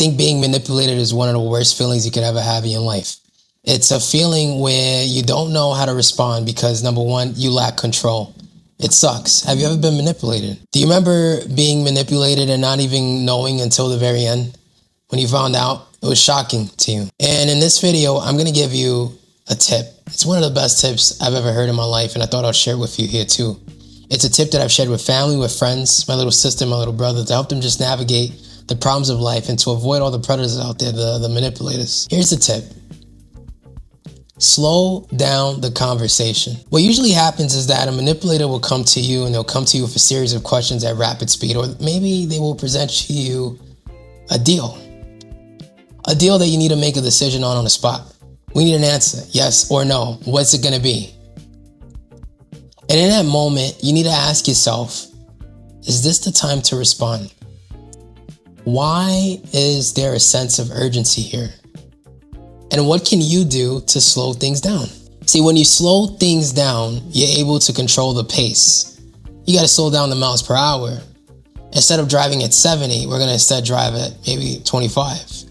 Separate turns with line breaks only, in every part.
think being manipulated is one of the worst feelings you could ever have in your life. It's a feeling where you don't know how to respond because, number one, you lack control. It sucks. Have you ever been manipulated? Do you remember being manipulated and not even knowing until the very end? When you found out, it was shocking to you. And in this video, I'm going to give you a tip. It's one of the best tips I've ever heard in my life, and I thought I'd share it with you here too. It's a tip that I've shared with family, with friends, my little sister, my little brother, to help them just navigate the problems of life and to avoid all the predators out there, the manipulators. Here's the tip. Slow down the conversation. What usually happens is that a manipulator will come to you and they'll come to you with a series of questions at rapid speed, or maybe they will present to you a deal that you need to make a decision on the spot. We need an answer, yes or no. What's it gonna be? And in that moment, you need to ask yourself, is this the time to respond? Why is there a sense of urgency here? And what can you do to slow things down? See, when you slow things down, you're able to control the pace. You gotta slow down the miles per hour. Instead of driving at 70, we're gonna instead drive at maybe 25.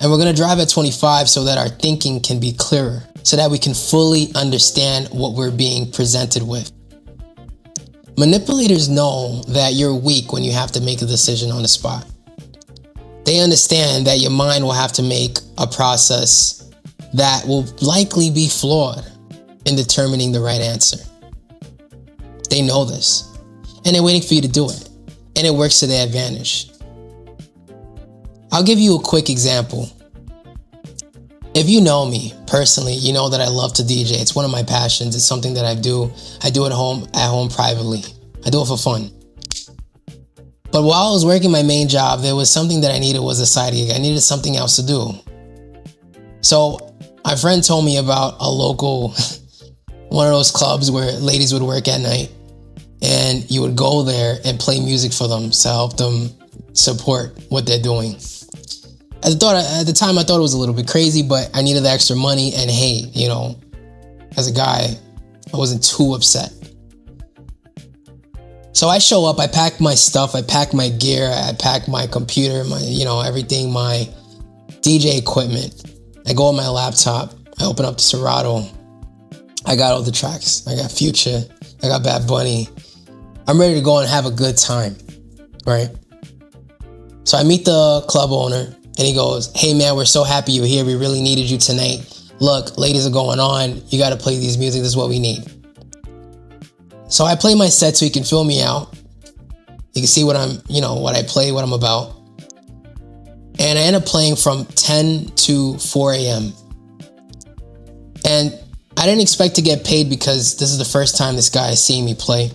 And we're gonna drive at 25 so that our thinking can be clearer, so that we can fully understand what we're being presented with. Manipulators know that you're weak when you have to make a decision on the spot. They understand that your mind will have to make a process that will likely be flawed in determining the right answer. They know this, and they're waiting for you to do it, and it works to their advantage. I'll give you a quick example. If you know me personally, you know that I love to DJ. It's one of my passions. It's something that I do. I do it at home privately. I do it for fun. But while I was working my main job, there was something that I needed was a side gig. I needed something else to do. So my friend told me about a local, one of those clubs where ladies would work at night, and you would go there and play music for them to help them support what they're doing. At the time, I thought it was a little bit crazy, but I needed the extra money, and hey, you know, as a guy, I wasn't too upset. So I show up, I pack my stuff, I pack my gear, I pack my computer, my, everything, my DJ equipment. I go on my laptop, I open up the Serato. I got all the tracks. I got Future, I got Bad Bunny. I'm ready to go and have a good time, right? So I meet the club owner, and he goes, hey man, we're so happy you're here. We really needed you tonight. Look, ladies are going on. You got to play these music. This is what we need. So I play my set so you can fill me out. You can see what I play, what I'm about. And I end up playing from 10 to 4 a.m. And I didn't expect to get paid because this is the first time this guy has seen me play.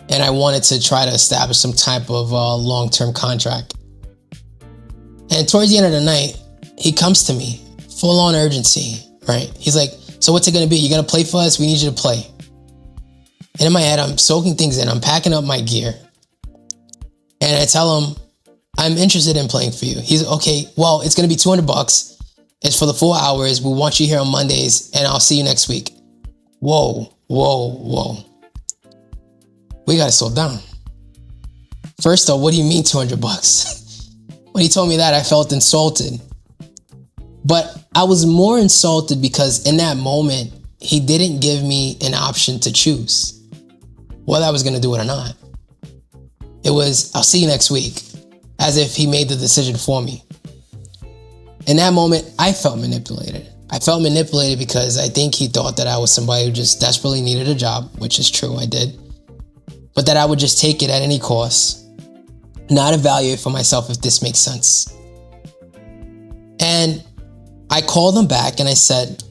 And I wanted to try to establish some type of long-term contract. And towards the end of the night, he comes to me, full on urgency, right? He's like, so what's it gonna be? You're gonna play for us? We need you to play. And in my head, I'm soaking things in. I'm packing up my gear. And I tell him, I'm interested in playing for you. He's okay, well, it's gonna be $200. It's for the 4 hours. We want you here on Mondays, and I'll see you next week. Whoa. We gotta slow down. First off, what do you mean $200? When he told me that, I felt insulted. But I was more insulted because in that moment, he didn't give me an option to choose whether I was going to do it or not. It was, I'll see you next week, as if he made the decision for me. In that moment, I felt manipulated. I felt manipulated because I think he thought that I was somebody who just desperately needed a job, which is true, I did. But that I would just take it at any cost, not evaluate for myself if this makes sense. And I called him back and I said,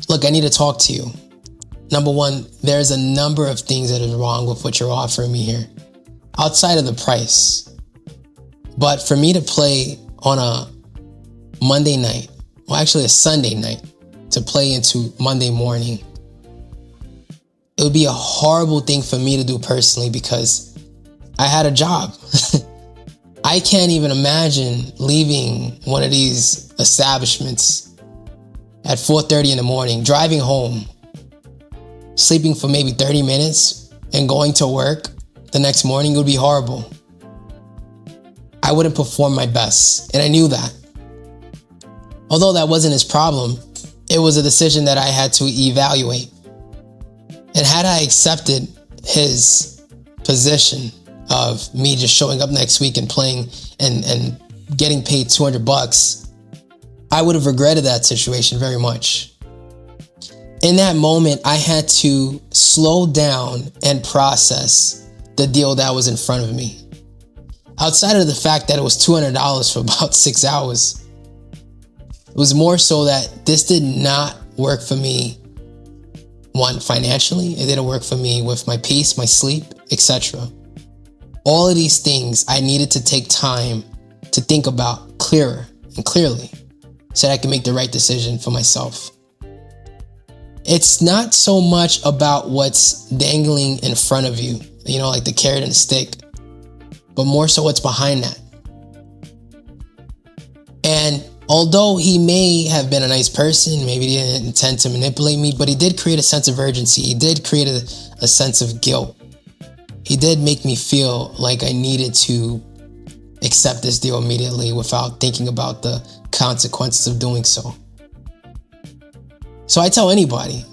look, I need to talk to you. Number one, there's a number of things that is wrong with what you're offering me here, outside of the price. But for me to play on a Monday night, well, actually a Sunday night, to play into Monday morning, it would be a horrible thing for me to do personally because I had a job. I can't even imagine leaving one of these establishments at 4:30 in the morning, driving home, sleeping for maybe 30 minutes, and going to work the next morning. It would be horrible. I wouldn't perform my best. And I knew that. Although that wasn't his problem, it was a decision that I had to evaluate. And had I accepted his position of me just showing up next week and playing and getting paid $200, I would have regretted that situation very much. In that moment, I had to slow down and process the deal that was in front of me. Outside of the fact that it was $200 for about 6 hours, it was more so that this did not work for me. One, financially, it didn't work for me with my peace, my sleep, etc. All of these things I needed to take time to think about clearer and clearly so that I can make the right decision for myself. It's not so much about what's dangling in front of you, like the carrot and the stick, but more so what's behind that. And although he may have been a nice person, maybe he didn't intend to manipulate me, but he did create a sense of urgency. He did create a sense of guilt. He did make me feel like I needed to accept this deal immediately without thinking about the consequences of doing so. So I tell anybody,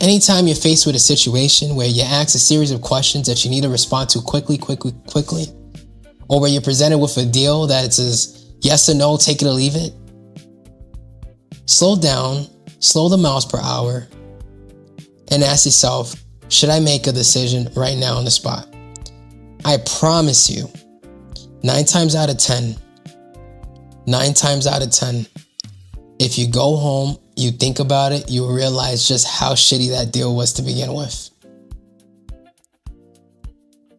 anytime you're faced with a situation where you ask a series of questions that you need to respond to quickly, or where you're presented with a deal that it says yes or no, take it or leave it, slow down, slow the miles per hour, and ask yourself, should I make a decision right now on the spot? I promise you, 9 times out of 10, if you go home, you think about it, you realize just how shitty that deal was to begin with.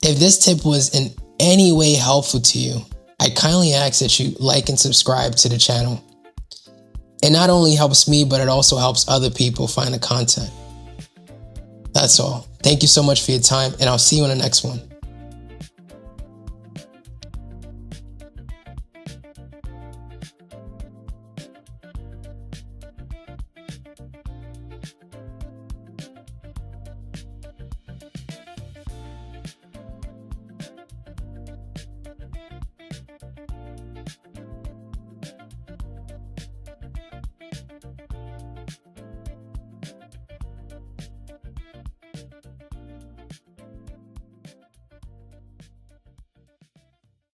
If this tip was in any way helpful to you, I kindly ask that you like and subscribe to the channel. It not only helps me, but it also helps other people find the content. That's all. Thank you so much for your time, and I'll see you in the next one.